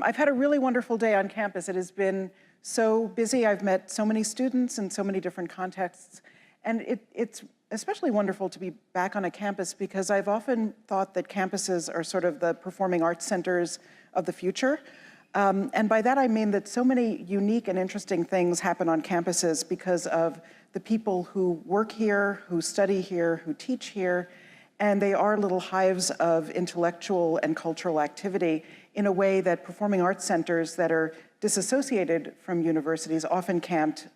I've had a really wonderful day on campus. It has been so busy. I've met so many students in so many different contexts. And it's especially wonderful to be back on a campus because I've often thought that campuses are sort of the performing arts centers of the future. And by that I mean that so many unique and interesting things happen on campuses because of the people who work here, who study here, who teach here, and they are little hives of intellectual and cultural activity in a way that performing arts centers that are disassociated from universities often can't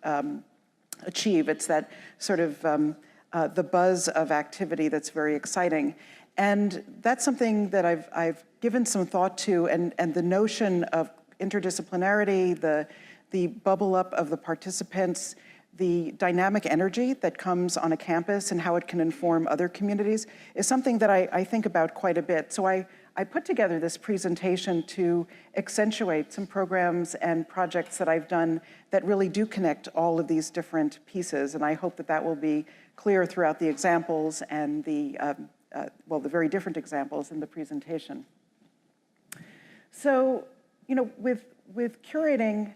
achieve. It's that sort of the buzz of activity that's very exciting. And that's something that I've given some thought to, and the notion of interdisciplinarity, the bubble up of the participants, the dynamic energy that comes on a campus and how it can inform other communities is something that I think about quite a bit. So I put together this presentation to accentuate some programs and projects that I've done that really do connect all of these different pieces. And I hope that that will be clear throughout the examples and the very different examples in the presentation. So, you know, with curating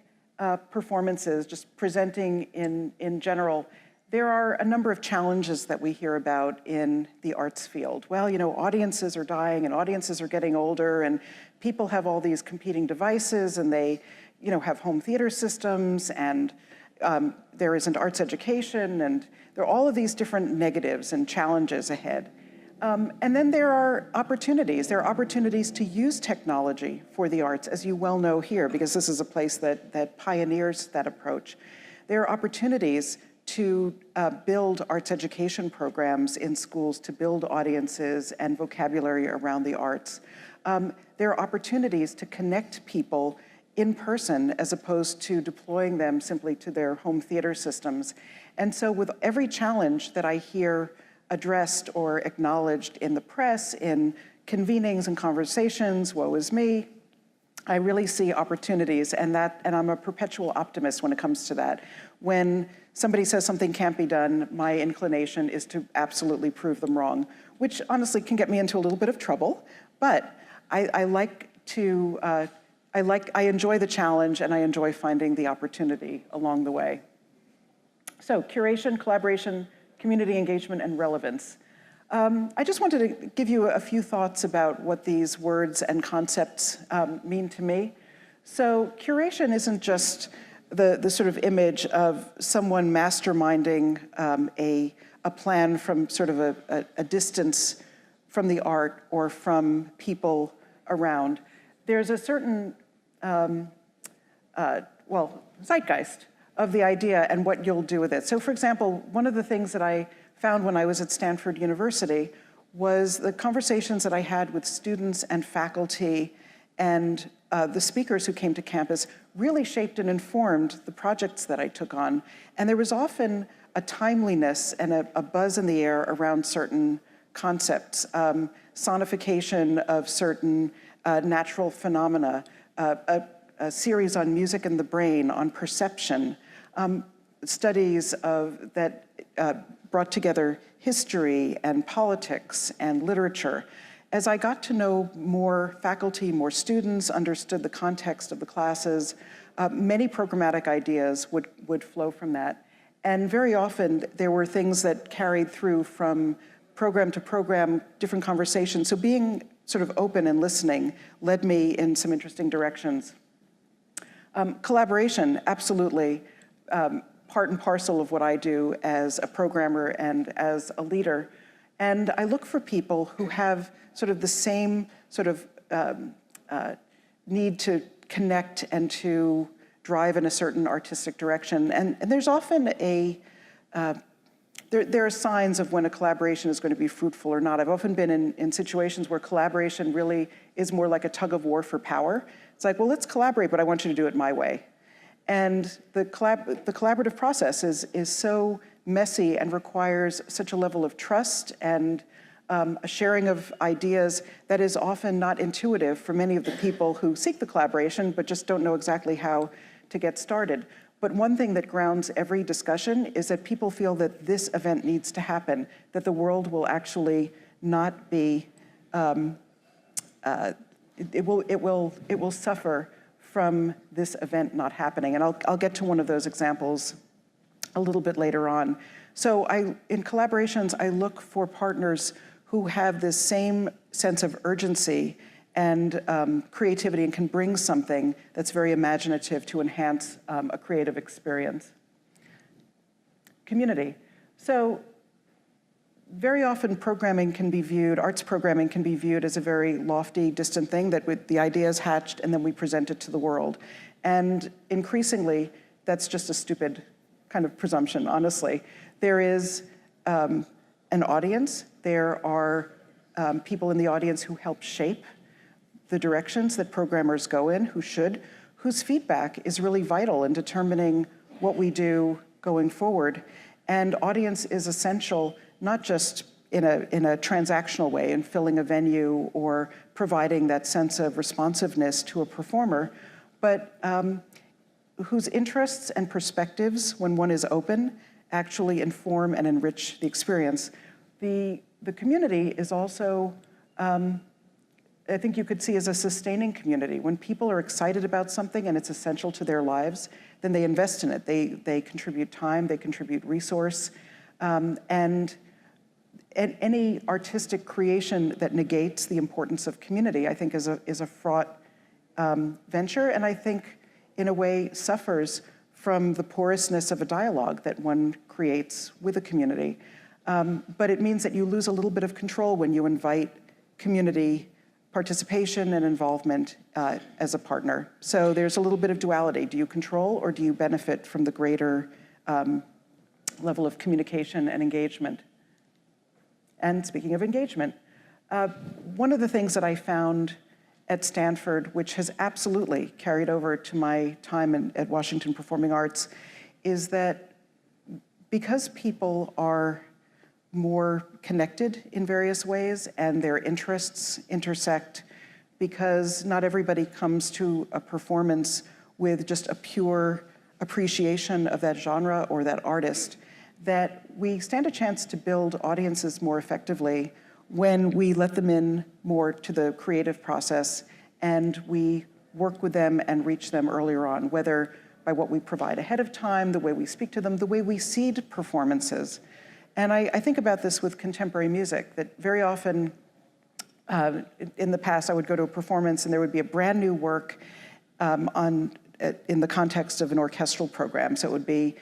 performances, just presenting in general, there are a number of challenges that we hear about in the arts field. Well, you know, audiences are dying and audiences are getting older and people have all these competing devices and they, you know, have home theater systems and there isn't arts education and there are all of these different negatives and challenges ahead. And then there are opportunities. There are opportunities to use technology for the arts, as you well know here, because this is a place that pioneers that approach. There are opportunities to build arts education programs in schools to build audiences and vocabulary around the arts. There are opportunities to connect people in person as opposed to deploying them simply to their home theater systems. And so with every challenge that I hear addressed or acknowledged in the press, in convenings and conversations, woe is me, I really see opportunities, and I'm a perpetual optimist when it comes to that. When somebody says something can't be done, my inclination is to absolutely prove them wrong, which honestly can get me into a little bit of trouble, but I enjoy the challenge and I enjoy finding the opportunity along the way. So curation, collaboration, community engagement, and relevance. I just wanted to give you a few thoughts about what these words and concepts mean to me. So curation isn't just the sort of image of someone masterminding a plan from sort of a distance from the art or from people around. There's a certain, zeitgeist of the idea and what you'll do with it. So for example, one of the things that I found when I was at Stanford University was the conversations that I had with students and faculty and the speakers who came to campus really shaped and informed the projects that I took on. And there was often a timeliness and a buzz in the air around certain concepts, sonification of certain natural phenomena, a series on music and the brain, on perception, studies that brought together history and politics and literature. As I got to know more faculty, more students, understood the context of the classes, many programmatic ideas would flow from that. And very often there were things that carried through from program to program, different conversations. So being sort of open and listening led me in some interesting directions. Collaboration, absolutely, part and parcel of what I do as a programmer and as a leader. And I look for people who have sort of the same sort of need to connect and to drive in a certain artistic direction. And there's often there are signs of when a collaboration is going to be fruitful or not. I've often been in situations where collaboration really is more like a tug of war for power. It's like, well, let's collaborate, but I want you to do it my way. And the collaborative process is so messy and requires such a level of trust and a sharing of ideas that is often not intuitive for many of the people who seek the collaboration, but just don't know exactly how to get started. But one thing that grounds every discussion is that people feel that this event needs to happen, that the world will actually not be it will suffer from this event not happening. And I'll get to one of those examples a little bit later on. So in collaborations, I look for partners who have this same sense of urgency and creativity and can bring something that's very imaginative to enhance a creative experience. Community. So very often programming can be viewed, arts programming can be viewed as a very lofty, distant thing that the idea is hatched and then we present it to the world. And increasingly, that's just a stupid kind of presumption, honestly. There is an audience. There are people in the audience who help shape the directions that programmers go in, whose feedback is really vital in determining what we do going forward. And audience is essential, not just in a transactional way, in filling a venue or providing that sense of responsiveness to a performer, but whose interests and perspectives, when one is open, actually inform and enrich the experience. The community is also, I think you could see as a sustaining community. When people are excited about something and it's essential to their lives, then they invest in it. They contribute time, they contribute resource, and any artistic creation that negates the importance of community, I think is a fraught venture, and I think in a way suffers from the porousness of a dialogue that one creates with a community. But it means that you lose a little bit of control when you invite community participation and involvement as a partner. So there's a little bit of duality. Do you control or do you benefit from the greater level of communication and engagement? And speaking of engagement, one of the things that I found at Stanford, which has absolutely carried over to my time at Washington Performing Arts, is that because people are more connected in various ways and their interests intersect, because not everybody comes to a performance with just a pure appreciation of that genre or that artist, that we stand a chance to build audiences more effectively when we let them in more to the creative process and we work with them and reach them earlier on, whether by what we provide ahead of time, the way we speak to them, the way we seed performances. And I think about this with contemporary music, that very often in the past I would go to a performance and there would be a brand new work in the context of an orchestral program. So it would be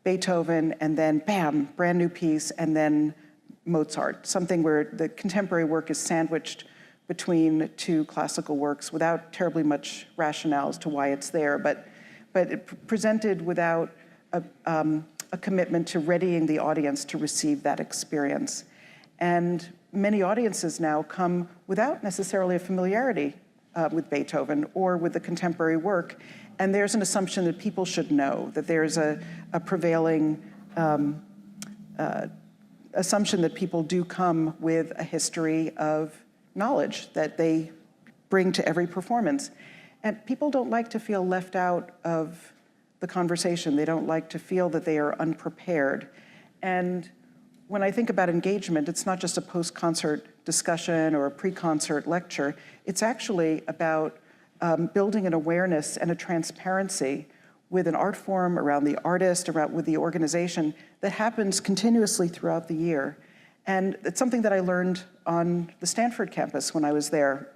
Beethoven and then bam, brand new piece, and then Mozart, something where the contemporary work is sandwiched between two classical works without terribly much rationale as to why it's there, but it presented without a commitment to readying the audience to receive that experience. And many audiences now come without necessarily a familiarity with Beethoven or with the contemporary work, and there's an assumption that people should know, that there's a prevailing assumption that people do come with a history of knowledge that they bring to every performance. And people don't like to feel left out of the conversation. They don't like to feel that they are unprepared. And when I think about engagement, it's not just a post-concert discussion or a pre-concert lecture. It's actually about building an awareness and a transparency with an art form, around the artist, with the organization, that happens continuously throughout the year. And it's something that I learned on the Stanford campus when I was there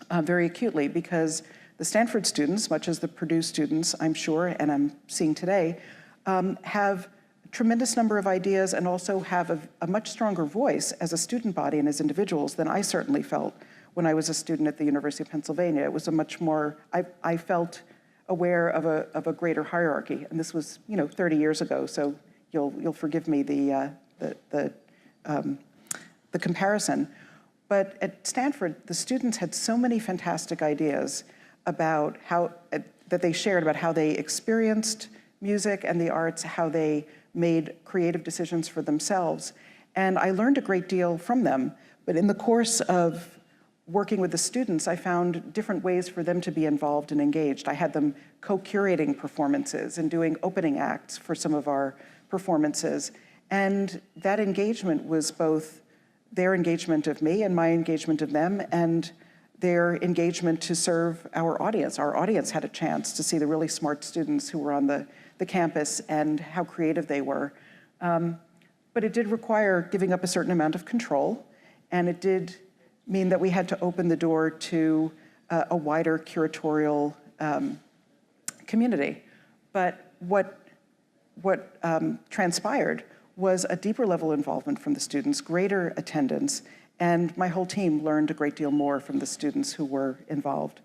very acutely, because the Stanford students, much as the Purdue students, I'm sure, and I'm seeing today, have a tremendous number of ideas and also have a much stronger voice as a student body and as individuals than I certainly felt when I was a student at the University of Pennsylvania. It was a much more, I felt aware of a greater hierarchy, and this was 30 years ago, so you'll forgive me the comparison. But at Stanford, the students had so many fantastic ideas about how that they shared about how they experienced music and the arts, how they made creative decisions for themselves, and I learned a great deal from them. But in the course of working with the students, I found different ways for them to be involved and engaged. I had them co-curating performances and doing opening acts for some of our performances. And that engagement was both their engagement of me and my engagement of them, and their engagement to serve our audience. Our audience had a chance to see the really smart students who were on the campus and how creative they were. But it did require giving up a certain amount of control, and it did mean that we had to open the door to a wider curatorial community. But what transpired was a deeper level involvement from the students, greater attendance, and my whole team learned a great deal more from the students who were involved.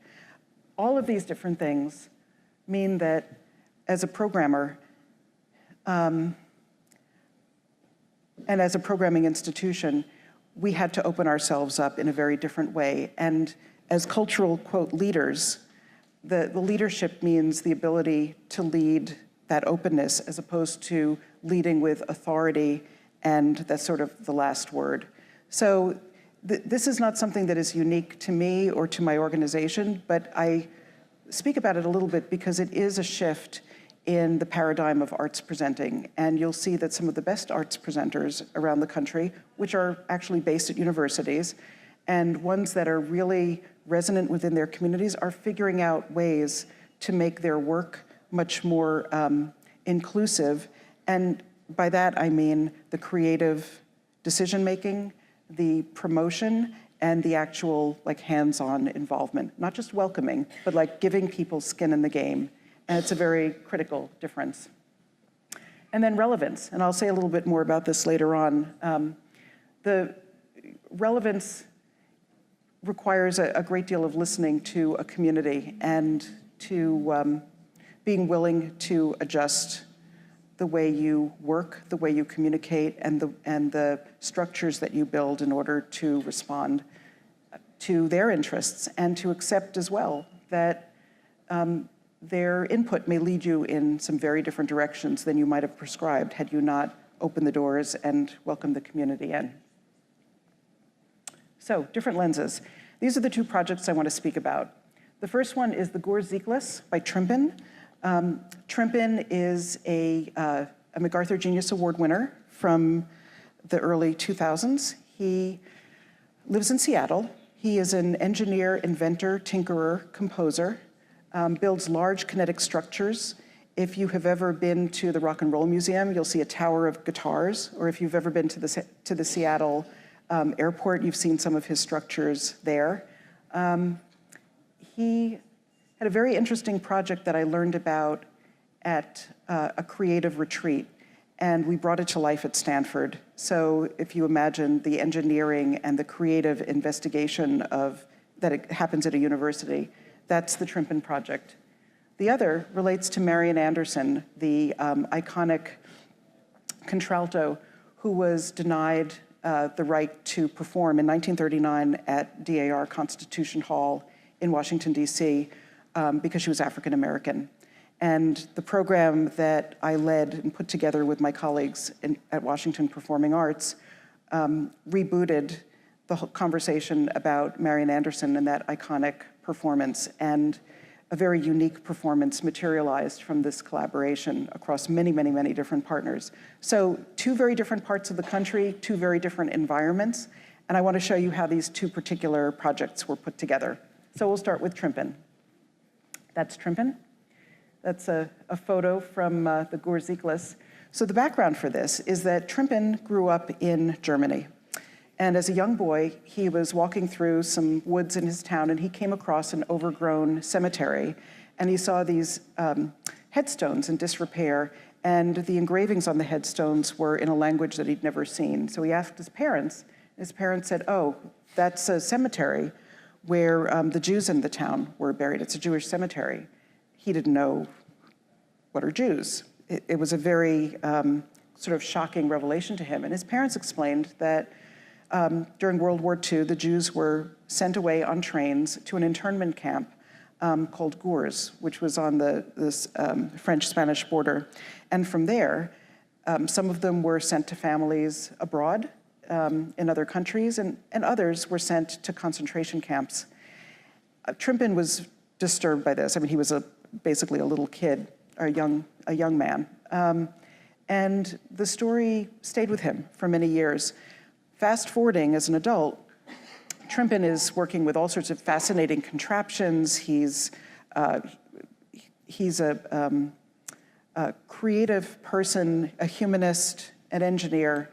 All of these different things mean that as a programmer, and as a programming institution, we had to open ourselves up in a very different way. And as cultural, quote, leaders, the leadership means the ability to lead that openness as opposed to leading with authority, and that's sort of the last word. So this is not something that is unique to me or to my organization, but I speak about it a little bit because it is a shift in the paradigm of arts presenting. And you'll see that some of the best arts presenters around the country, which are actually based at universities, and ones that are really resonant within their communities, are figuring out ways to make their work much more inclusive. And by that, I mean the creative decision-making, the promotion, and the actual hands-on involvement. Not just welcoming, but giving people skin in the game. And it's a very critical difference. And then relevance, and I'll say a little bit more about this later on. The relevance requires a great deal of listening to a community and to being willing to adjust the way you work, the way you communicate, and the structures that you build in order to respond to their interests, and to accept as well that their input may lead you in some very different directions than you might have prescribed had you not opened the doors and welcomed the community in. So, different lenses. These are the two projects I want to speak about. The first one is the Gourziklus by Trimpin. Trimpin is a MacArthur Genius Award winner from the early 2000s. He lives in Seattle. He is an engineer, inventor, tinkerer, composer, builds large kinetic structures. If you have ever been to the Rock and Roll Museum, you'll see a tower of guitars, or if you've ever been to the Seattle airport, you've seen some of his structures there. He had a very interesting project that I learned about at a creative retreat, and we brought it to life at Stanford. So if you imagine the engineering and the creative investigation that it happens at a university, that's the Trimpin project. The other relates to Marian Anderson, the iconic contralto who was denied the right to perform in 1939 at DAR Constitution Hall in Washington, D.C., because she was African American. And the program that I led and put together with my colleagues at Washington Performing Arts rebooted the whole conversation about Marian Anderson and that iconic performance, and a very unique performance materialized from this collaboration across many, many, many different partners. So two very different parts of the country, two very different environments, and I want to show you how these two particular projects were put together. So we'll start with Trimpin. That's Trimpin. That's a photo from the Gourziklus. So the background for this is that Trimpin grew up in Germany. And as a young boy, he was walking through some woods in his town, and he came across an overgrown cemetery. And he saw these headstones in disrepair, and the engravings on the headstones were in a language that he'd never seen. So he asked his parents. His parents said, "Oh, that's a cemetery where the Jews in the town were buried. It's a Jewish cemetery." He didn't know what are Jews. It was a very sort of shocking revelation to him. And his parents explained that during World War II, the Jews were sent away on trains to an internment camp called Gurs, which was on this French-Spanish border. And from there, some of them were sent to families abroad in other countries, and others were sent to concentration camps. Trimpin was disturbed by this. I mean, he was basically a little kid, a young man. And the story stayed with him for many years. Fast forwarding as an adult, Trimpin is working with all sorts of fascinating contraptions. He's a creative person, a humanist, an engineer.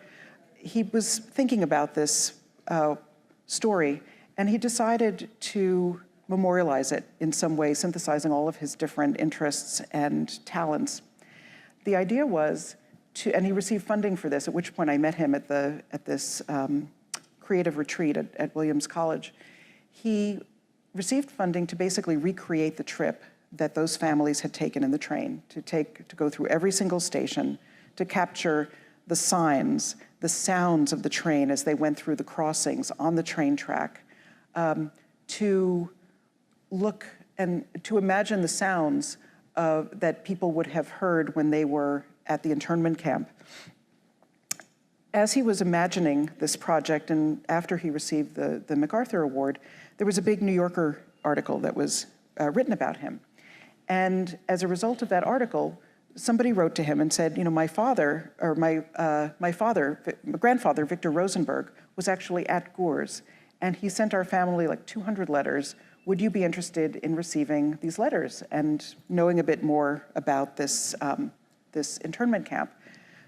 He was thinking about this story, and he decided to memorialize it in some way, synthesizing all of his different interests and talents. The idea was and he received funding for this, at which point I met him at this creative retreat at Williams College. He received funding to basically recreate the trip that those families had taken in the train, to go through every single station, to capture the signs, the sounds of the train as they went through the crossings on the train track, to look and to imagine the sounds that people would have heard when they were at the internment camp. As he was imagining this project, and after he received the MacArthur Award, there was a big New Yorker article that was written about him. And as a result of that article, somebody wrote to him and said, you know, my grandfather, Victor Rosenberg, was actually at Gours, and he sent our family like 200 letters. Would you be interested in receiving these letters and knowing a bit more about this internment camp?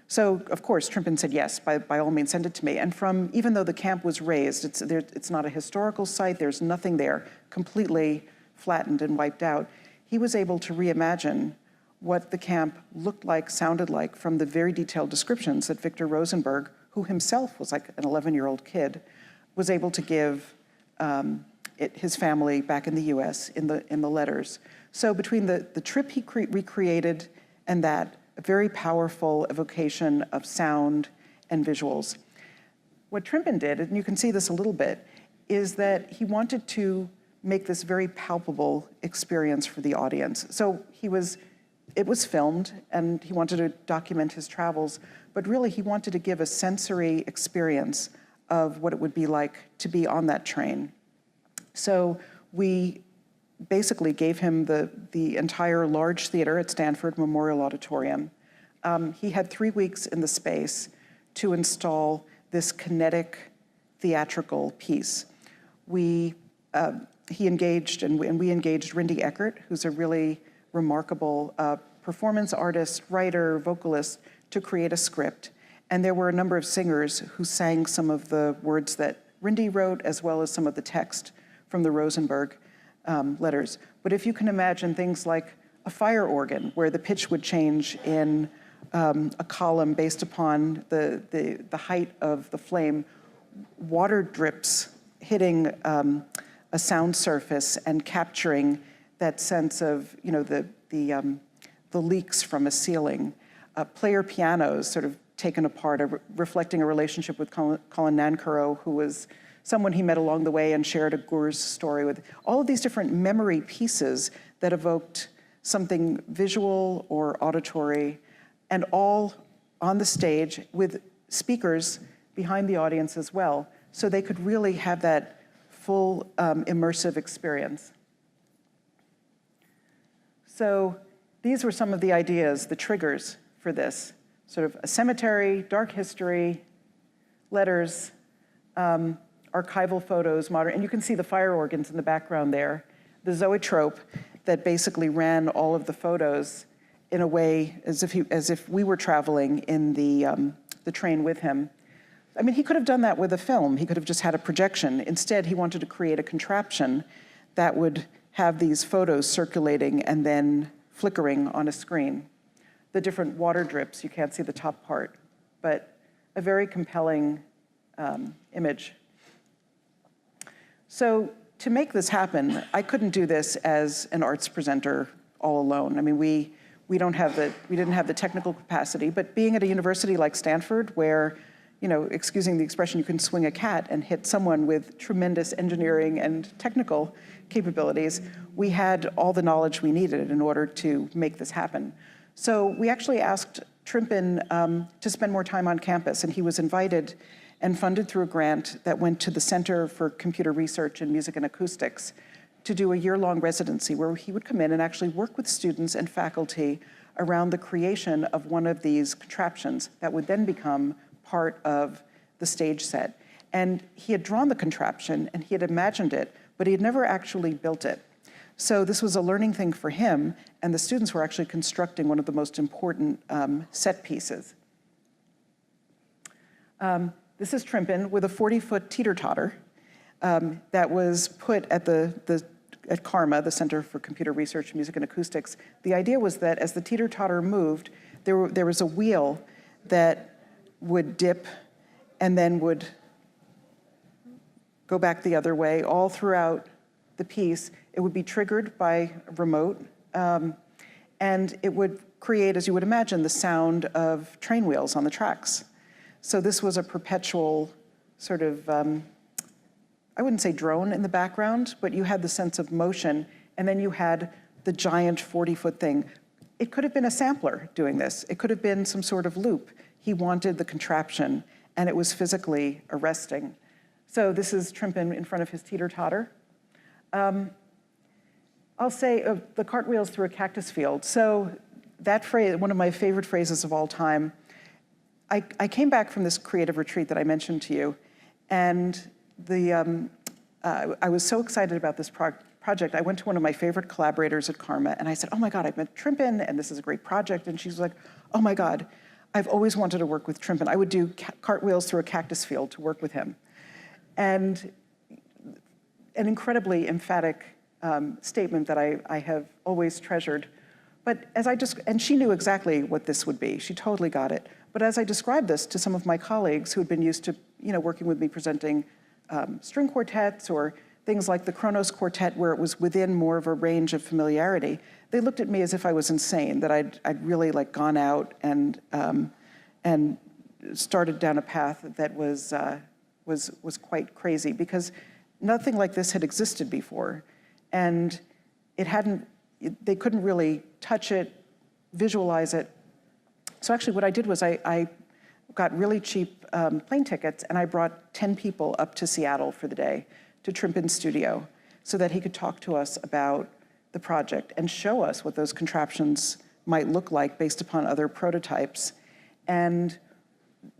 So, of course, Trimpin said yes, by all means, send it to me. And even though the camp was razed, it's not a historical site, there's nothing there, completely flattened and wiped out, he was able to reimagine what the camp looked like, sounded like, from the very detailed descriptions that Victor Rosenberg, who himself was like an 11-year-old kid, was able to give his family back in the US in the letters. So between the trip he recreated and that, a very powerful evocation of sound and visuals. What Trimpin did, and you can see this a little bit, is that he wanted to make this very palpable experience for the audience. So it was filmed, and he wanted to document his travels, but really he wanted to give a sensory experience of what it would be like to be on that train. So we basically gave him the entire large theater at Stanford Memorial Auditorium. He had 3 weeks in the space to install this kinetic theatrical piece. He engaged, and we engaged Rindy Eckert, who's a really remarkable performance artist, writer, vocalist, to create a script. And there were a number of singers who sang some of the words that Rindy wrote, as well as some of the text from the Rosenberg letters. But if you can imagine things like a fire organ, where the pitch would change in a column based upon the height of the flame, water drips hitting a sound surface and capturing that sense of, you know, the leaks from a ceiling, player pianos sort of taken apart, reflecting a relationship with Colin Nancuro, who was someone he met along the way and shared a Gours story with. All of these different memory pieces that evoked something visual or auditory, and all on the stage with speakers behind the audience as well, so they could really have that full immersive experience. So these were some of the ideas, the triggers for this. Sort of a cemetery, dark history, letters, archival photos, modern, and you can see the fire organs in the background there. The Zoetrope that basically ran all of the photos in a way as if we were traveling in the train with him. I mean, he could have done that with a film. He could have just had a projection. Instead, he wanted to create a contraption that would have these photos circulating and then flickering on a screen. The different water drips, you can't see the top part, but a very compelling image. So to make this happen, I couldn't do this as an arts presenter all alone. I mean, we didn't have the technical capacity, but being at a university like Stanford, where, you know, excusing the expression, you can swing a cat and hit someone with tremendous engineering and technical capabilities, we had all the knowledge we needed in order to make this happen. So we actually asked Trimpin to spend more time on campus, and he was invited and funded through a grant that went to the Center for Computer Research in Music and Acoustics to do a year-long residency where he would come in and actually work with students and faculty around the creation of one of these contraptions that would then become part of the stage set. And he had drawn the contraption and he had imagined it, but he had never actually built it. So this was a learning thing for him, and the students were actually constructing one of the most important set pieces. This is Trimpin with a 40-foot teeter-totter that was put at at CARMA, the Center for Computer Research, Music and Acoustics. The idea was that as the teeter-totter moved, there was a wheel that would dip and then would go back the other way all throughout the piece. It would be triggered by a remote, and it would create, as you would imagine, the sound of train wheels on the tracks. So this was a perpetual sort of, I wouldn't say drone in the background, but you had the sense of motion, and then you had the giant 40-foot thing. It could have been a sampler doing this. It could have been some sort of loop. He wanted the contraption, and it was physically arresting. So this is Trimpin in front of his teeter-totter. I'll say the cartwheels through a cactus field. So that phrase, one of my favorite phrases of all time, I came back from this creative retreat that I mentioned to you, and I was so excited about this project. I went to one of my favorite collaborators at CARMA, and I said, oh my God, I've met Trimpin, and this is a great project. And she's like, oh my God, I've always wanted to work with Trimpin. I would do cartwheels through a cactus field to work with him. And an incredibly emphatic statement that I have always treasured. But and she knew exactly what this would be. She totally got it. But as I described this to some of my colleagues who had been used to, working with me presenting string quartets or things like the Kronos Quartet, where it was within more of a range of familiarity, they looked at me as if I was insane, that I'd really gone out and started down a path that was quite crazy, because nothing like this had existed before, and they couldn't really touch it, visualize it. So actually what I did was I got really cheap plane tickets, and I brought 10 people up to Seattle for the day, to Trimpin's studio, so that he could talk to us about the project and show us what those contraptions might look like based upon other prototypes. And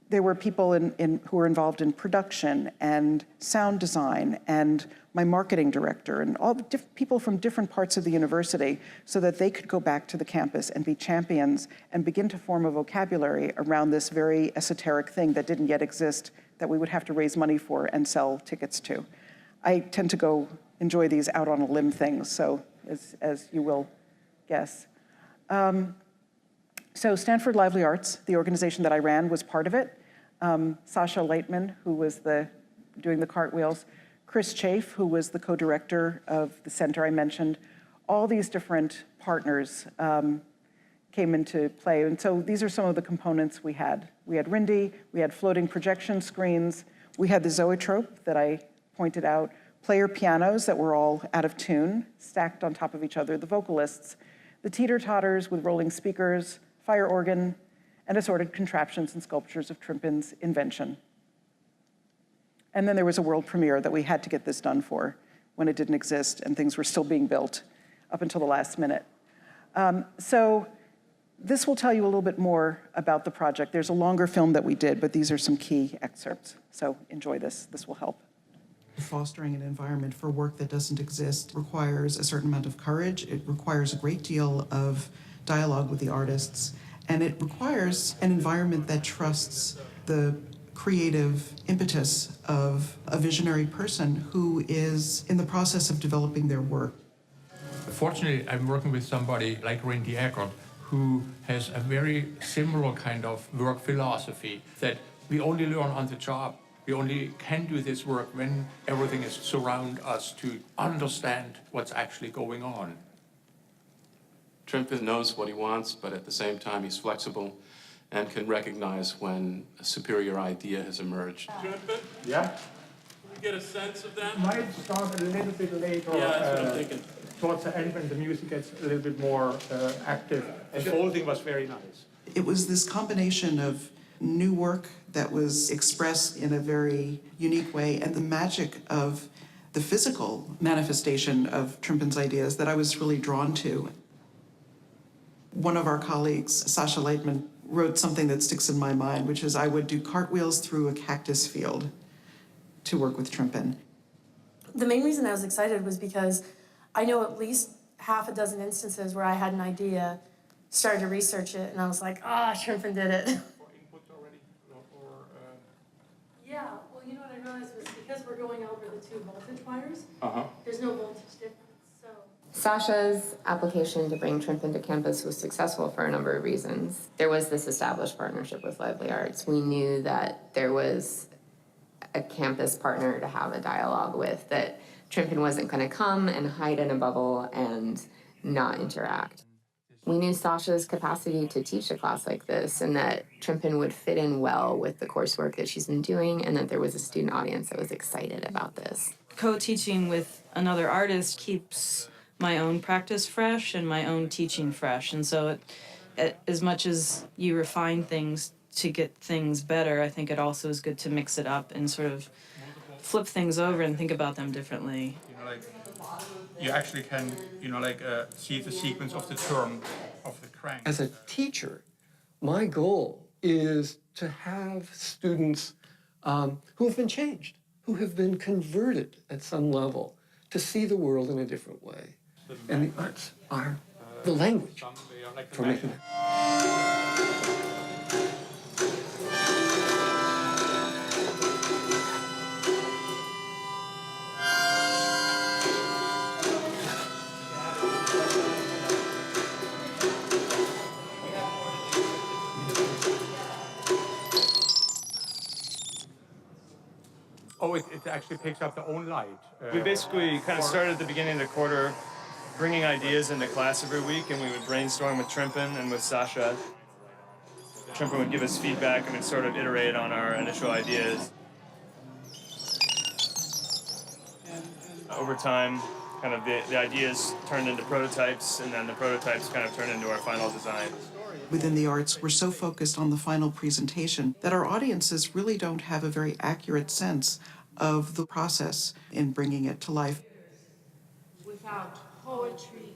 there were people who were involved in production and sound design, and my marketing director, and all the people from different parts of the university, so that they could go back to the campus and be champions and begin to form a vocabulary around this very esoteric thing that didn't yet exist, that we would have to raise money for and sell tickets to. I tend to go enjoy these out on a limb things, so as you will guess. So Stanford Lively Arts, the organization that I ran, was part of it. Sasha Leitman, who was doing the cartwheels, Chris Chafe, who was the co-director of the center I mentioned. All these different partners came into play, and so these are some of the components we had. We had Rindy, we had floating projection screens, we had the Zoetrope that I pointed out, player pianos that were all out of tune, stacked on top of each other, the vocalists, the teeter-totters with rolling speakers, fire organ, and assorted contraptions and sculptures of Trimpin's invention. And then there was a world premiere that we had to get this done for when it didn't exist and things were still being built up until the last minute. So this will tell you a little bit more about the project. There's a longer film that we did, but these are some key excerpts. So enjoy this. This will help. Fostering an environment for work that doesn't exist requires a certain amount of courage. It requires a great deal of dialogue with the artists, and it requires an environment that trusts the creative impetus of a visionary person who is in the process of developing their work. Fortunately, I'm working with somebody like Randy Eckert, who has a very similar kind of work philosophy, that we only learn on the job. We only can do this work when everything is surround us to understand what's actually going on. Trimpin knows what he wants, but at the same time he's flexible and can recognize when a superior idea has emerged. Shrimpin? Yeah? Can we get a sense of that? Might start a little bit later. Yeah, that's what I'm thinking. Towards the end when the music gets a little bit more active. And the folding was very nice. It was this combination of new work that was expressed in a very unique way, and the magic of the physical manifestation of Trimpin's ideas that I was really drawn to. One of our colleagues, Sasha Leitman, wrote something that sticks in my mind, which is, I would do cartwheels through a cactus field. to work with Trimpin? The main reason I was excited was because I know at least half a dozen instances where I had an idea, started to research it, and I was like, Shrimpin did it. Yeah, well, you know what I realized was because we're going over the 2 voltage wires, there's no voltage difference, so. Sasha's application to bring Trimpin to campus was successful for a number of reasons. There was this established partnership with Lively Arts. We knew that there was a campus partner to have a dialogue with, that Trimpin wasn't going to come and hide in a bubble and not interact. We knew Sasha's capacity to teach a class like this, and that Trimpin would fit in well with the coursework that she's been doing, and that there was a student audience that was excited about this. Co-teaching with another artist keeps my own practice fresh and my own teaching fresh, and so as much as you refine things to get things better, I think it also is good to mix it up and sort of flip things over and think about them differently. You actually can, see the sequence of the turn of the crank. As a teacher, my goal is to have students who have been changed, who have been converted at some level to see the world in a different way. And the arts are the language for making that. Oh, it actually picks up the own light. We basically kind of started at the beginning of the quarter, bringing ideas into class every week, and we would brainstorm with Trimpin and with Sasha. Trimpin would give us feedback, and we'd sort of iterate on our initial ideas. Over time, kind of the ideas turned into prototypes, and then the prototypes kind of turned into our final design. Within the arts, we're so focused on the final presentation that our audiences really don't have a very accurate sense of the process in bringing it to life. Without poetry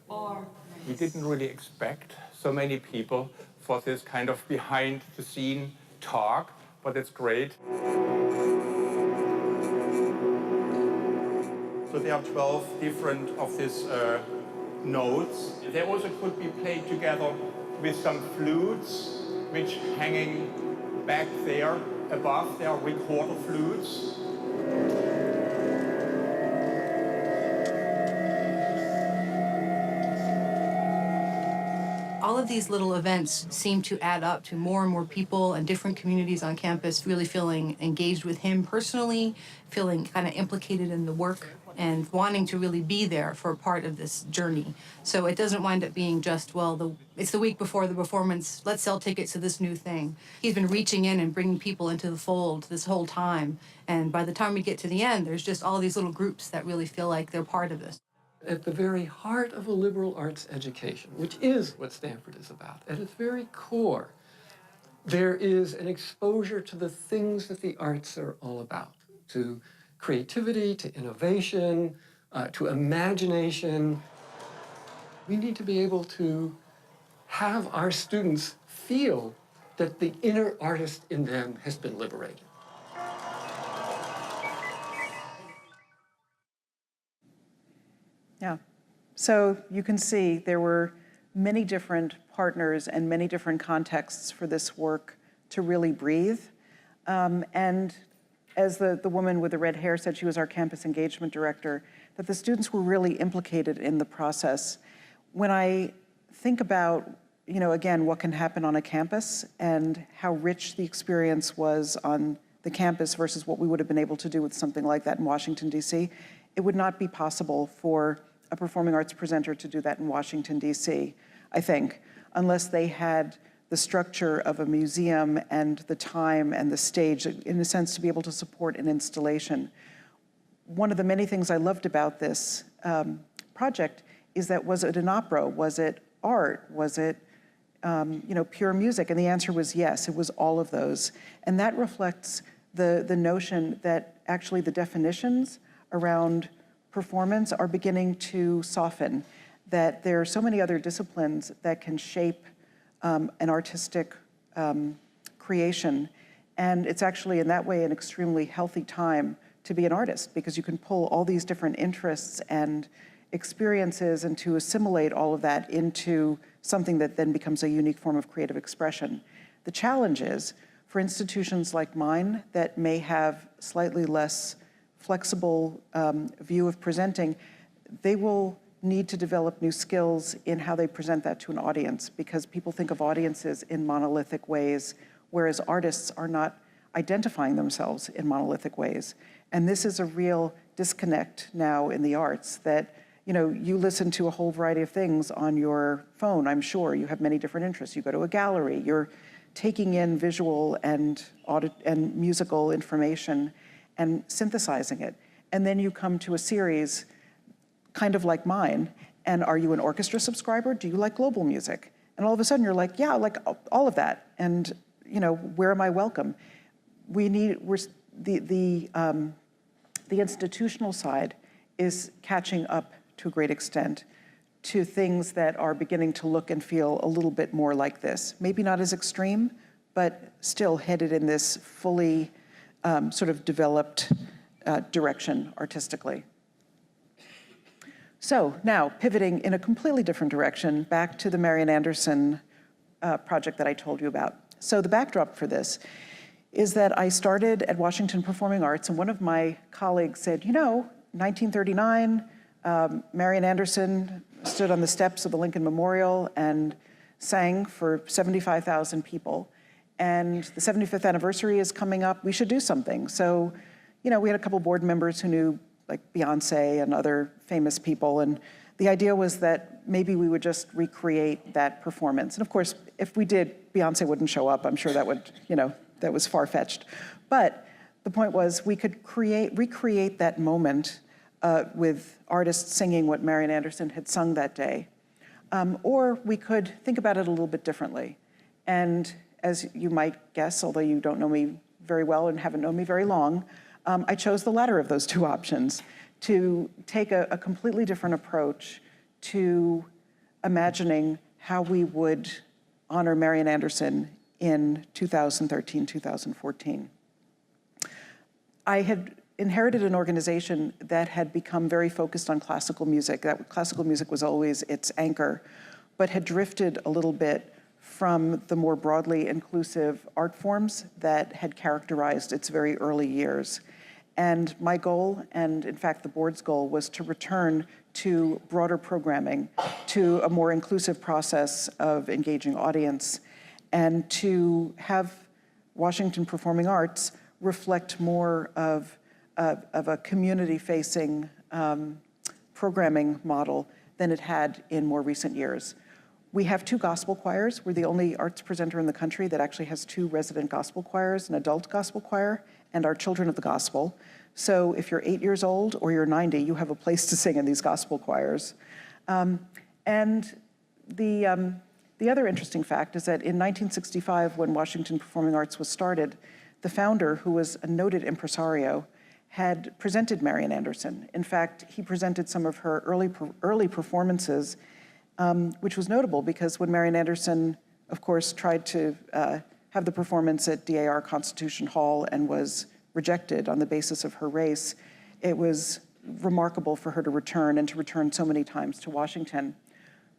or... We didn't really expect so many people for this kind of behind-the-scene talk, but it's great. So there are 12 different of these notes. They also could be played together with some flutes, which hanging back there above, there are recorder flutes. All of these little events seem to add up to more and more people and different communities on campus really feeling engaged with him personally, feeling kind of implicated in the work, and wanting to really be there for a part of this journey. So it doesn't wind up being just, well, it's the week before the performance, let's sell tickets to this new thing. He's been reaching in and bringing people into the fold this whole time. And by the time we get to the end, there's just all these little groups that really feel like they're part of this. At the very heart of a liberal arts education, which is what Stanford is about, at its very core, there is an exposure to the things that the arts are all about, to creativity, to innovation, to imagination. We need to be able to have our students feel that the inner artist in them has been liberated. Yeah. So you can see there were many different partners and many different contexts for this work to really breathe. And as the woman with the red hair said, she was our campus engagement director, that the students were really implicated in the process. When I think about, again, what can happen on a campus and how rich the experience was on the campus versus what we would have been able to do with something like that in Washington, D.C., it would not be possible for a performing arts presenter to do that in Washington, D.C., I think, unless they had the structure of a museum and the time and the stage, in a sense, to be able to support an installation. One of the many things I loved about this project is that, was it an opera? Was it art? Was it pure music? And the answer was yes, it was all of those. And that reflects the notion that actually the definitions around performance are beginning to soften, that there are so many other disciplines that can shape an artistic creation, And it's actually, in that way, an extremely healthy time to be an artist, because you can pull all these different interests and experiences and to assimilate all of that into something that then becomes a unique form of creative expression. The challenge is, for institutions like mine that may have slightly less flexible view of presenting, they will need to develop new skills in how they present that to an audience, because people think of audiences in monolithic ways, whereas artists are not identifying themselves in monolithic ways. And this is a real disconnect now in the arts, that you listen to a whole variety of things on your phone, I'm sure. You have many different interests. You go to a gallery, you're taking in visual and musical information and synthesizing it. And then you come to a series kind of like mine, and are you an orchestra subscriber? Do you like global music? And all of a sudden you're like, yeah, I like all of that. And where am I welcome? The institutional side is catching up to a great extent to things that are beginning to look and feel a little bit more like this. Maybe not as extreme, but still headed in this fully sort of developed direction artistically. So now, pivoting in a completely different direction, back to the Marian Anderson project that I told you about. So the backdrop for this is that I started at Washington Performing Arts, and one of my colleagues said, 1939, Marian Anderson stood on the steps of the Lincoln Memorial and sang for 75,000 people. And the 75th anniversary is coming up, we should do something. So, we had a couple board members who knew like Beyonce and other famous people, and the idea was that maybe we would just recreate that performance. And of course, if we did, Beyonce wouldn't show up. I'm sure that would, that was far-fetched. But the point was we could recreate that moment with artists singing what Marian Anderson had sung that day. Or we could think about it a little bit differently. And as you might guess, although you don't know me very well and haven't known me very long, I chose the latter of those two options, to take a completely different approach to imagining how we would honor Marian Anderson in 2013, 2014. I had inherited an organization that had become very focused on classical music. That classical music was always its anchor, but had drifted a little bit from the more broadly inclusive art forms that had characterized its very early years. And my goal, and in fact the board's goal, was to return to broader programming, to a more inclusive process of engaging audience, and to have Washington Performing Arts reflect more of a community-facing programming model than it had in more recent years. We have 2 gospel choirs. We're the only arts presenter in the country that actually has 2 resident gospel choirs, an adult gospel choir and our Children of the Gospel. So if you're 8 years old or you're 90, you have a place to sing in these gospel choirs. And the other interesting fact is that in 1965, when Washington Performing Arts was started, the founder, who was a noted impresario, had presented Marian Anderson. In fact, he presented some of her early performances, which was notable because when Marian Anderson, of course, tried to have the performance at DAR Constitution Hall and was rejected on the basis of her race, it was remarkable for her to return, and to return so many times to Washington.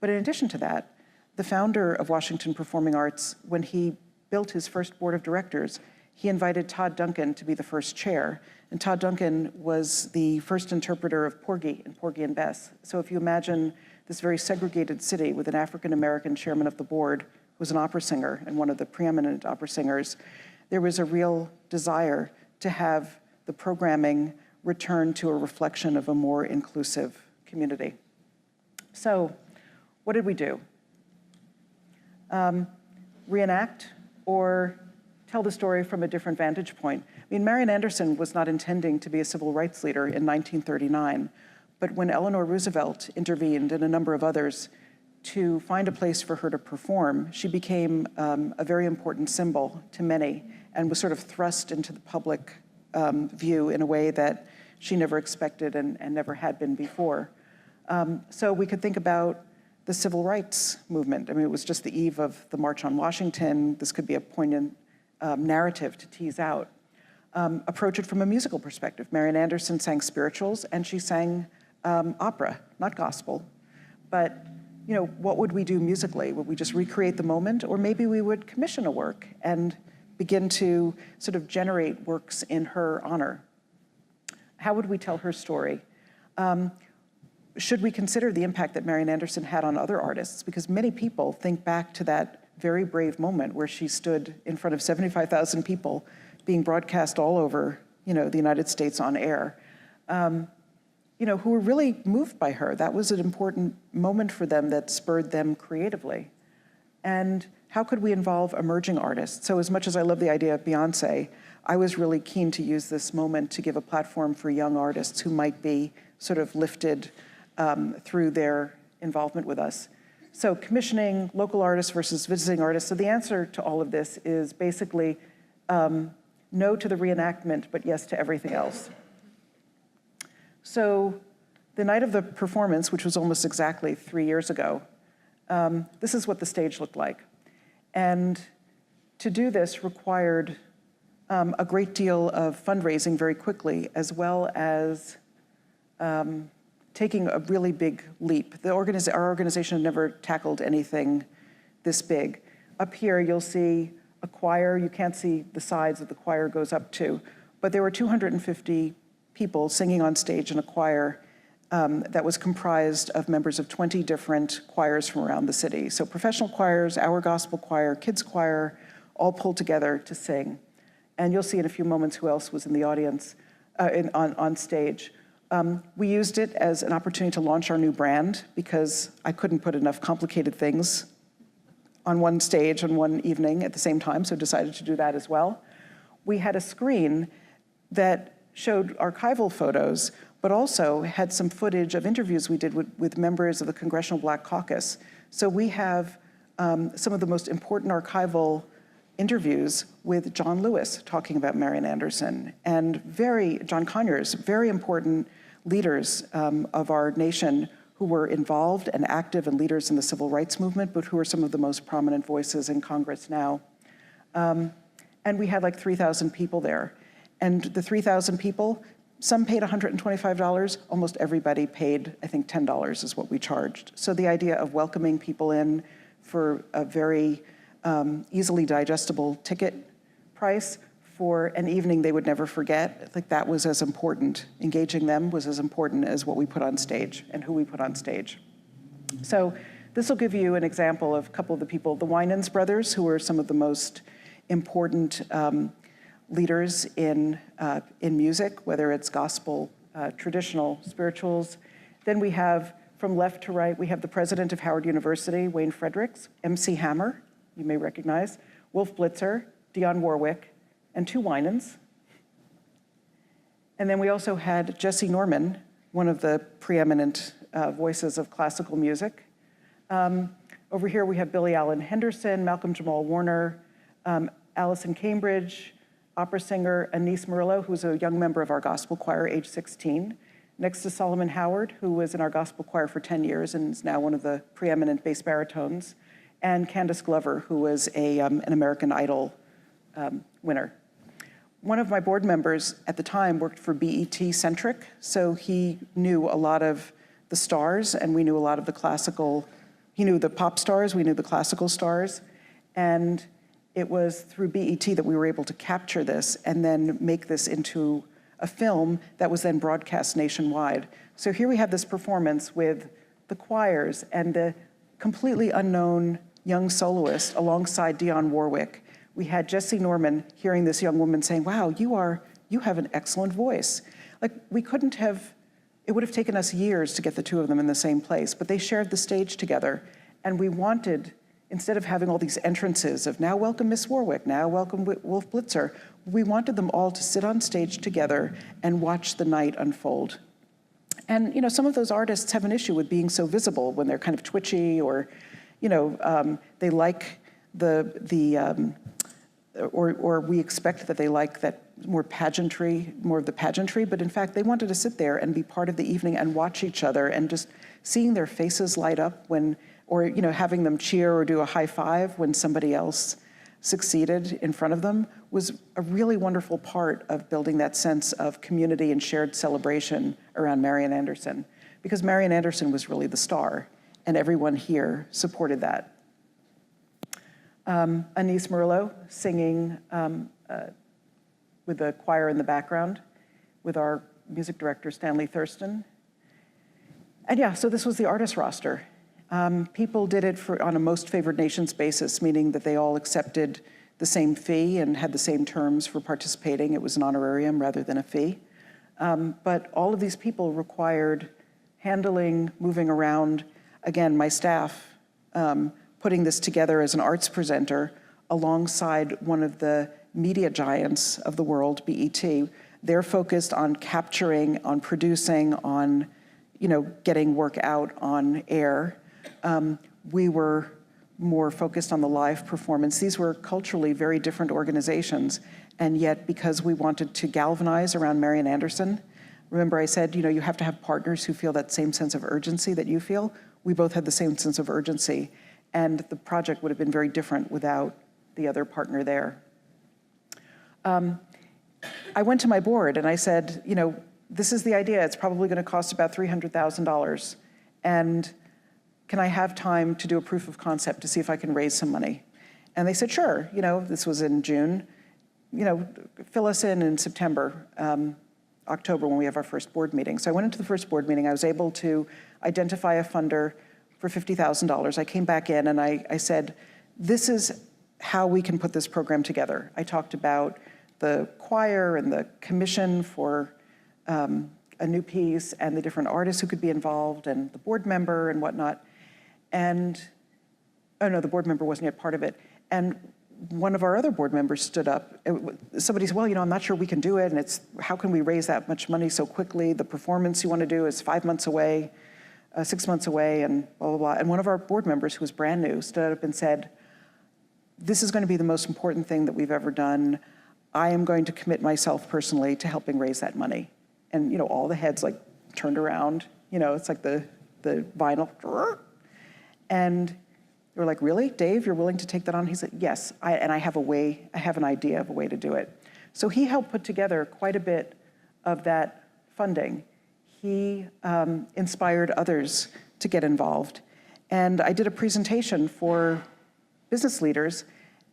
But in addition to that, the founder of Washington Performing Arts, when he built his first board of directors, he invited Todd Duncan to be the first chair. And Todd Duncan was the first interpreter of Porgy and Porgy and Bess. So if you imagine this very segregated city with an African-American chairman of the board who was an opera singer and one of the preeminent opera singers, there was a real desire to have the programming return to a reflection of a more inclusive community. So what did we do? Reenact or tell the story from a different vantage point? I mean, Marian Anderson was not intending to be a civil rights leader in 1939, but when Eleanor Roosevelt intervened and a number of others to find a place for her to perform, she became a very important symbol to many and was sort of thrust into the public view in a way that she never expected and never had been before. So we could think about the civil rights movement. I mean, it was just the eve of the March on Washington. This could be a poignant narrative to tease out. Approach it from a musical perspective. Marian Anderson sang spirituals, and she sang opera, not gospel. But what would we do musically? Would we just recreate the moment? Or maybe we would commission a work and begin to sort of generate works in her honor. How would we tell her story? Should we consider the impact that Marian Anderson had on other artists? Because many people think back to that very brave moment where she stood in front of 75,000 people being broadcast all over, the United States on air, who were really moved by her. That was an important moment for them that spurred them creatively. And how could we involve emerging artists? So as much as I love the idea of Beyonce, I was really keen to use this moment to give a platform for young artists who might be sort of lifted through their involvement with us. So commissioning local artists versus visiting artists. So the answer to all of this is basically no to the reenactment, but yes to everything else. So the night of the performance, which was almost exactly 3 years ago, this is what the stage looked like. And to do this required a great deal of fundraising very quickly, as well as taking a really big leap. Our organization had never tackled anything this big. Up here, you'll see a choir. You can't see the sides that the choir goes up to, but there were 250 people singing on stage in a choir that was comprised of members of 20 different choirs from around the city. So professional choirs, our gospel choir, kids choir, all pulled together to sing. And you'll see in a few moments who else was in the audience, on stage. We used it as an opportunity to launch our new brand because I couldn't put enough complicated things on one stage on one evening at the same time, so decided to do that as well. We had a screen that showed archival photos, but also had some footage of interviews we did with members of the Congressional Black Caucus. So we have some of the most important archival interviews with John Lewis talking about Marian Anderson, and John Conyers, very important leaders of our nation who were involved and active and leaders in the civil rights movement, but who are some of the most prominent voices in Congress now. And we had like 3,000 people there. And the 3,000 people, some paid $125, almost everybody paid, I think, $10 is what we charged. So the idea of welcoming people in for a very easily digestible ticket price for an evening they would never forget, like that was as important. Engaging them was as important as what we put on stage and who we put on stage. So this will give you an example of a couple of the people, the Winans brothers, who are some of the most important leaders in music, whether it's gospel, traditional, spirituals. Then we have, from left to right, we have the president of Howard University, Wayne Fredericks, MC Hammer, you may recognize, Wolf Blitzer, Dionne Warwick, and 2 Winans. And then we also had Jesse Norman, one of the preeminent voices of classical music. Over here we have Billy Allen Henderson, Malcolm Jamal Warner, Allison Cambridge, opera singer Anise Murillo, who's a young member of our gospel choir, age 16. Next to Solomon Howard, who was in our gospel choir for 10 years and is now one of the preeminent bass baritones. And Candace Glover, who was an American Idol winner. One of my board members at the time worked for BET Centric, so he knew a lot of the stars, and we knew a lot of the classical, he knew the pop stars, we knew the classical stars, and it was through BET that we were able to capture this and then make this into a film that was then broadcast nationwide. So here we have this performance with the choirs and the completely unknown young soloist alongside Dionne Warwick. We had Jesse Norman hearing this young woman saying, wow, you have an excellent voice. Like, we couldn't have, it would have taken us years to get the two of them in the same place, but they shared the stage together. And we wanted, instead of having all these entrances of now welcome Miss Warwick, now welcome Wolf Blitzer, we wanted them all to sit on stage together and watch the night unfold. And some of those artists have an issue with being so visible when they're kind of twitchy, or they like or we expect that they like that more of the pageantry, but in fact they wanted to sit there and be part of the evening and watch each other, and just seeing their faces light up when, or having them cheer or do a high five when somebody else succeeded in front of them was a really wonderful part of building that sense of community and shared celebration around Marian Anderson, because Marian Anderson was really the star, and everyone here supported that. Anise Merlot singing with the choir in the background with our music director, Stanley Thurston. And yeah, so this was the artist roster. People did it on a most favored nations basis, meaning that they all accepted the same fee and had the same terms for participating. It was an honorarium rather than a fee. But all of these people required handling, moving around. Again, my staff putting this together as an arts presenter alongside one of the media giants of the world, BET. They're focused on capturing, on producing, on getting work out on air. We were more focused on the live performance. These were culturally very different organizations, and yet because we wanted to galvanize around Marian Anderson, remember I said, you have to have partners who feel that same sense of urgency that you feel. We both had the same sense of urgency, and the project would have been very different without the other partner there. I went to my board and I said, this is the idea. It's probably going to cost about $300,000. And can I have time to do a proof of concept to see if I can raise some money? And they said, sure. This was in June. Fill us in September, October, when we have our first board meeting. So I went into the first board meeting. I was able to identify a funder for $50,000. I came back in and I said, this is how we can put this program together. I talked about the choir and the commission for a new piece and the different artists who could be involved and the board member and whatnot. And, oh no, the board member wasn't yet part of it. And one of our other board members stood up. Somebody said, well, I'm not sure we can do it, and how can we raise that much money so quickly? The performance you want to do is 5 months away, 6 months away, and blah, blah, blah. And one of our board members, who was brand new, stood up and said, this is going to be the most important thing that we've ever done. I am going to commit myself personally to helping raise that money. And all the heads turned around. It's like the vinyl. And they were like, really, Dave, you're willing to take that on? He said, yes, I have an idea of a way to do it. So he helped put together quite a bit of that funding. He inspired others to get involved. And I did a presentation for business leaders,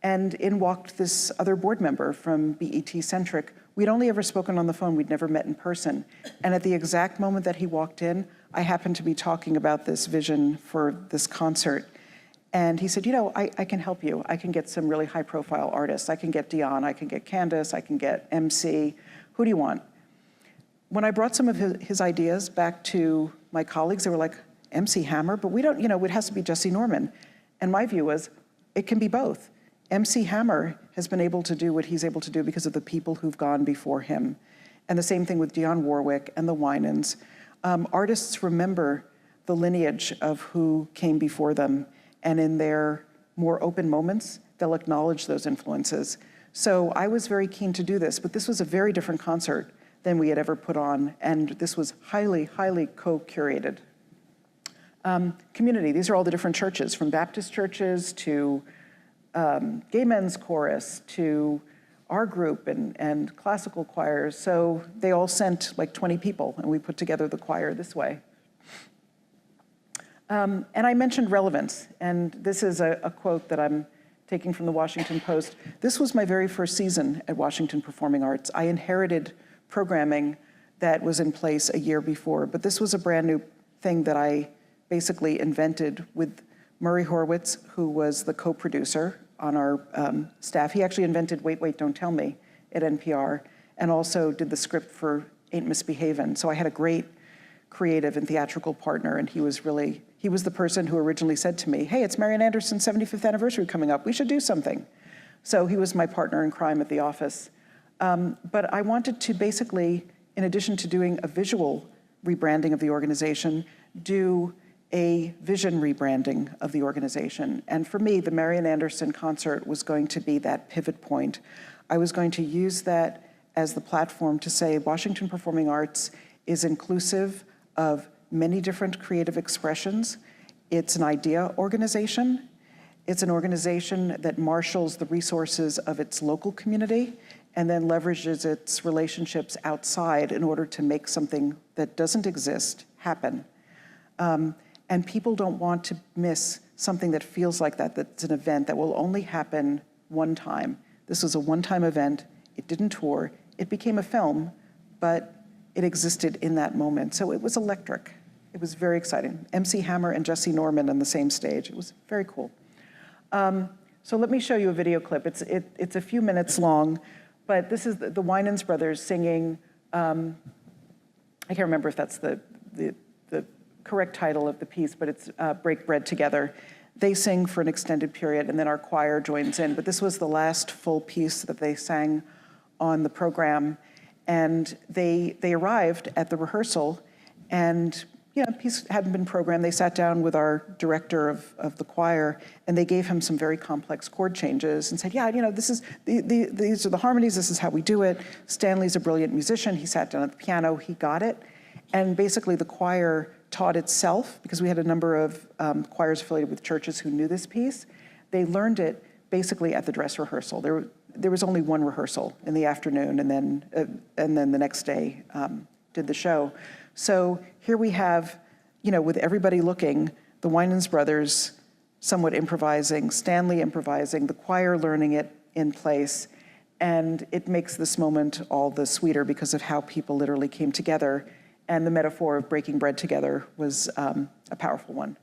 and in walked this other board member from BET Centric. We'd only ever spoken on the phone, we'd never met in person. And at the exact moment that he walked in, I happened to be talking about this vision for this concert. And he said, I can help you. I can get some really high profile artists. I can get Dion, I can get Candace, I can get MC. Who do you want? When I brought some of his ideas back to my colleagues, they were like, MC Hammer? But we don't, it has to be Jesse Norman. And my view was, it can be both. MC Hammer has been able to do what he's able to do because of the people who've gone before him. And the same thing with Dionne Warwick and the Winans. Artists remember the lineage of who came before them, and in their more open moments, they'll acknowledge those influences. So I was very keen to do this, but this was a very different concert than we had ever put on, and this was highly, highly co-curated. Community, these are all the different churches, from Baptist churches to gay men's chorus to our group and classical choirs. So they all sent 20 people, and we put together the choir this way. And I mentioned relevance, and this is a quote that I'm taking from the Washington Post. This was my very first season at Washington Performing Arts. I inherited programming that was in place a year before, but this was a brand new thing that I basically invented with Murray Horwitz, who was the co-producer on our staff. He actually invented Wait, Wait, Don't Tell Me at NPR, and also did the script for Ain't Misbehavin'. So I had a great creative and theatrical partner, and he was the person who originally said to me, hey, it's Marian Anderson's 75th anniversary coming up, we should do something. So he was my partner in crime at the office. But I wanted to basically, in addition to doing a visual rebranding of the organization, do a vision rebranding of the organization. And for me, the Marian Anderson concert was going to be that pivot point. I was going to use that as the platform to say Washington Performing Arts is inclusive of many different creative expressions. It's an idea organization, It's an organization that marshals the resources of its local community and then leverages its relationships outside in order to make something that doesn't exist happen. And people don't want to miss something that feels like that, that's an event that will only happen one time. This was a one-time event. It didn't tour. It became a film, but it existed in that moment. So it was electric. It was very exciting. MC Hammer and Jesse Norman on the same stage. It was very cool. So let me show you a video clip. It's a few minutes long, but this is the Winans brothers singing, I can't remember if that's the correct title of the piece, but it's Break Bread Together. They sing for an extended period, and then our choir joins in. But this was the last full piece that they sang on the program, and they arrived at the rehearsal, and the piece hadn't been programmed. They sat down with our director of the choir, and they gave him some very complex chord changes and said, these are the harmonies, this is how we do it. Stanley's a brilliant musician. He sat down at the piano, he got it. And basically the choir taught itself, because we had a number of choirs affiliated with churches who knew this piece. They learned it basically at the dress rehearsal. There was only one rehearsal in the afternoon, and then the next day did the show. So here we have, with everybody looking, the Winans brothers somewhat improvising, Stanley improvising, the choir learning it in place, and it makes this moment all the sweeter because of how people literally came together, and the metaphor of breaking bread together was a powerful one.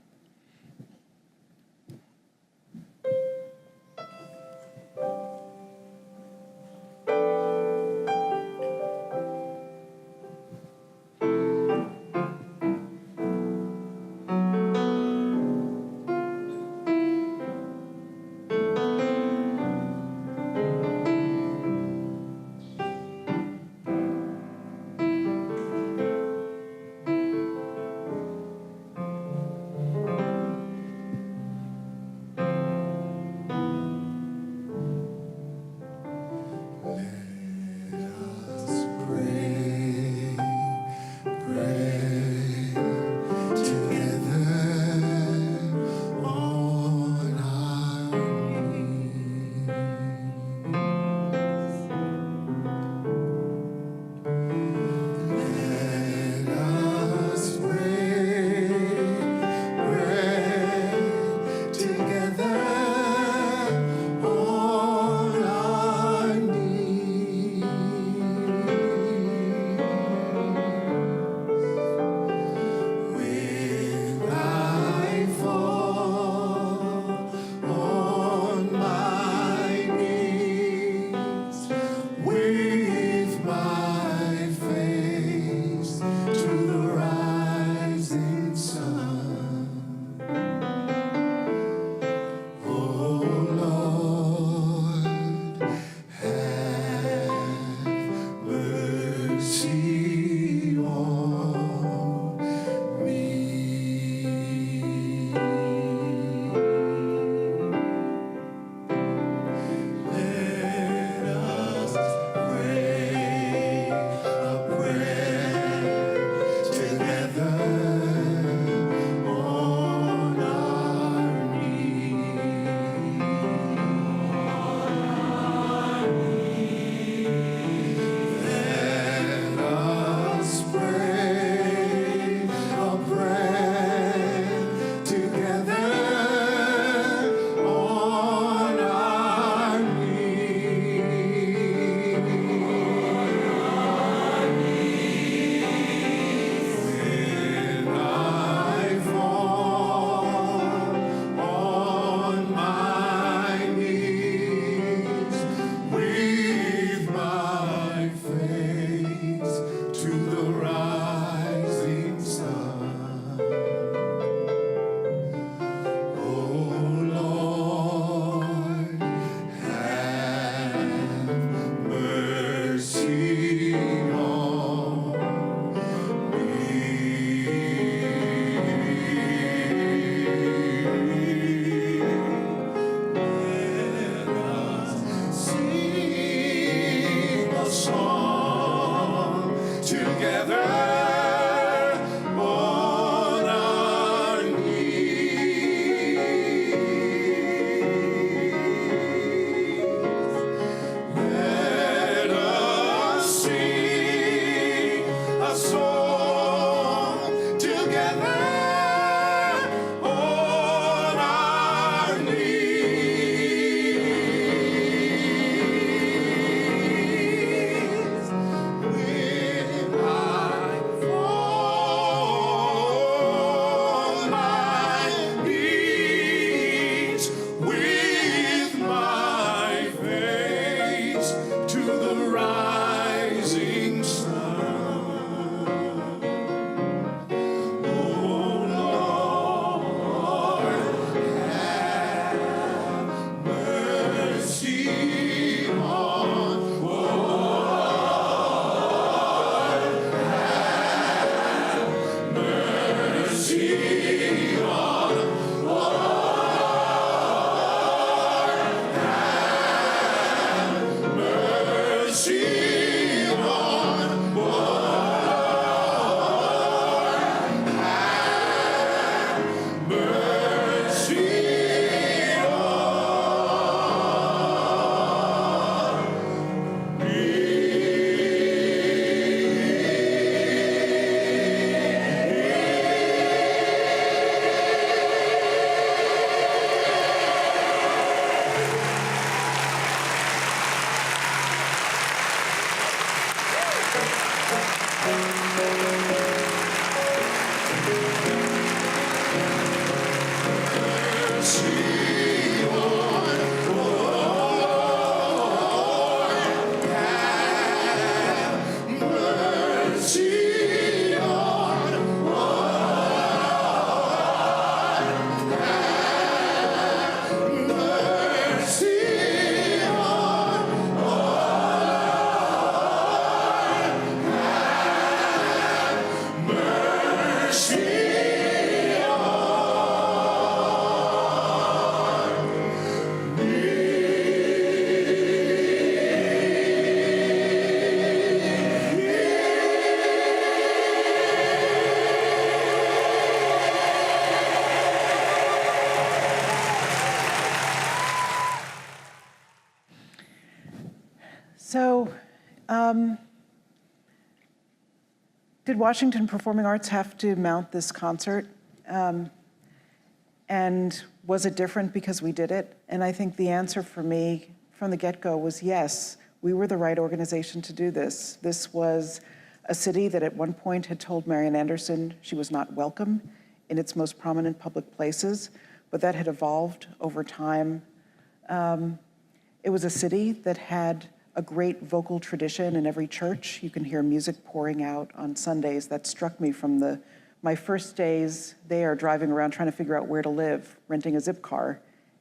So, did Washington Performing Arts have to mount this concert? And was it different because we did it? And I think the answer for me from the get-go was yes, we were the right organization to do this. This was a city that at one point had told Marian Anderson she was not welcome in its most prominent public places, but that had evolved over time. It was a city that had a great vocal tradition in every church. You can hear music pouring out on Sundays. That struck me from my first days there, driving around trying to figure out where to live, renting a zip car,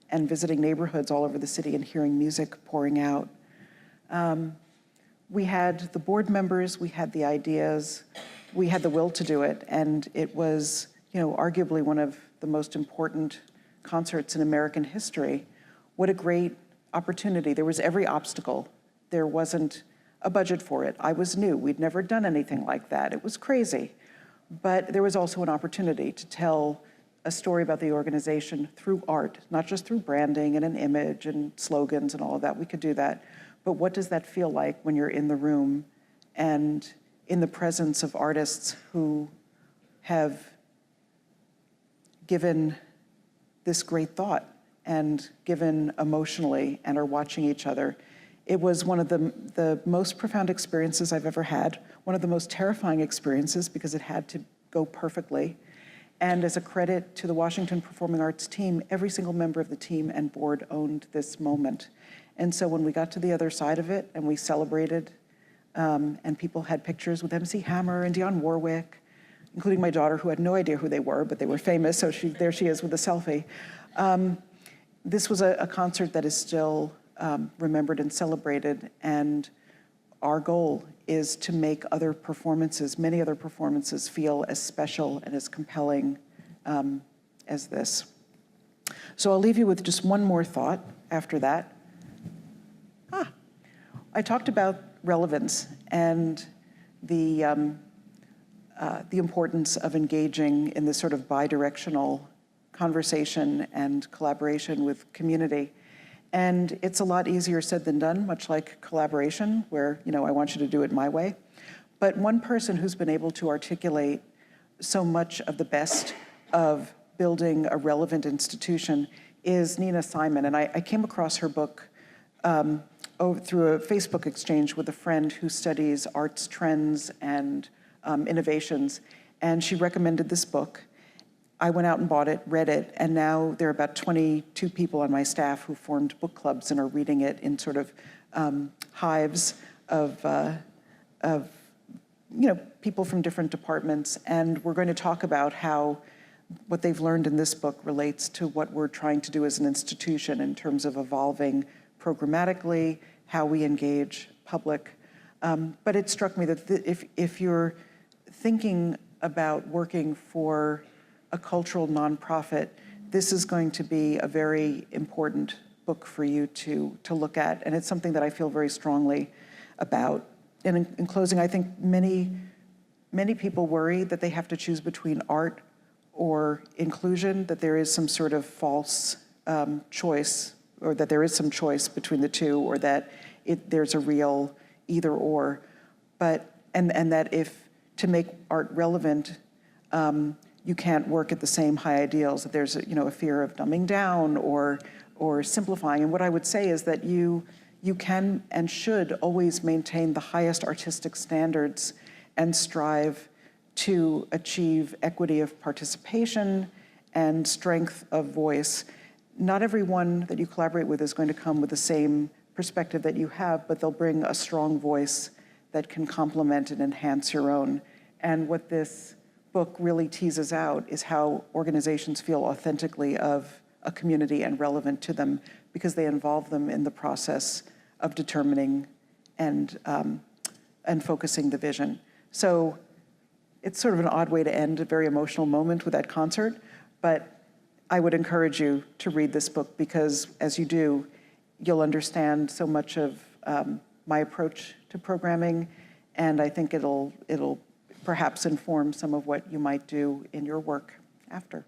and visiting neighborhoods all over the city and hearing music pouring out. We had the board members, we had the ideas, we had the will to do it, and it was, arguably one of the most important concerts in American history. What a great opportunity. There was every obstacle. There wasn't a budget for it. I was new. We'd never done anything like that. It was crazy. But there was also an opportunity to tell a story about the organization through art, not just through branding and an image and slogans and all of that. We could do that. But what does that feel like when you're in the room and in the presence of artists who have given this great thought and given emotionally and are watching each other? It was one of the most profound experiences I've ever had, one of the most terrifying experiences because it had to go perfectly. And as a credit to the Washington Performing Arts team, every single member of the team and board owned this moment. And so when we got to the other side of it and we celebrated, and people had pictures with MC Hammer and Dionne Warwick, including my daughter, who had no idea who they were, but they were famous, so there she is with a selfie. This was a concert that is still remembered and celebrated, and our goal is to make other performances, many other performances, feel as special and as compelling as this. So I'll leave you with just one more thought after that. I talked about relevance and the importance of engaging in this sort of bi-directional conversation and collaboration with community. And it's a lot easier said than done, much like collaboration, where, I want you to do it my way. But one person who's been able to articulate so much of the best of building a relevant institution is Nina Simon. And I came across her book through a Facebook exchange with a friend who studies arts trends and innovations. And she recommended this book. I went out and bought it, read it, and now there are about 22 people on my staff who formed book clubs and are reading it in sort of hives of people from different departments. And we're going to talk about how what they've learned in this book relates to what we're trying to do as an institution in terms of evolving programmatically, how we engage public. But it struck me that if you're thinking about working for a cultural nonprofit, this is going to be a very important book for you to look at, and it's something that I feel very strongly about. And in closing, I think many people worry that they have to choose between art or inclusion, that there is some sort of false choice, or that there is some choice between the two, or that there's a real either or. But and that if to make art relevant, you can't work at the same high ideals, that there's a fear of dumbing down or simplifying. And what I would say is that you can and should always maintain the highest artistic standards and strive to achieve equity of participation and strength of voice. Not everyone that you collaborate with is going to come with the same perspective that you have, but they'll bring a strong voice that can complement and enhance your own. And what this book really teases out is how organizations feel authentically of a community and relevant to them, because they involve them in the process of determining and focusing the vision. So it's sort of an odd way to end a very emotional moment with that concert, but I would encourage you to read this book, because as you do, you'll understand so much of my approach to programming, and I think it'll perhaps inform some of what you might do in your work after.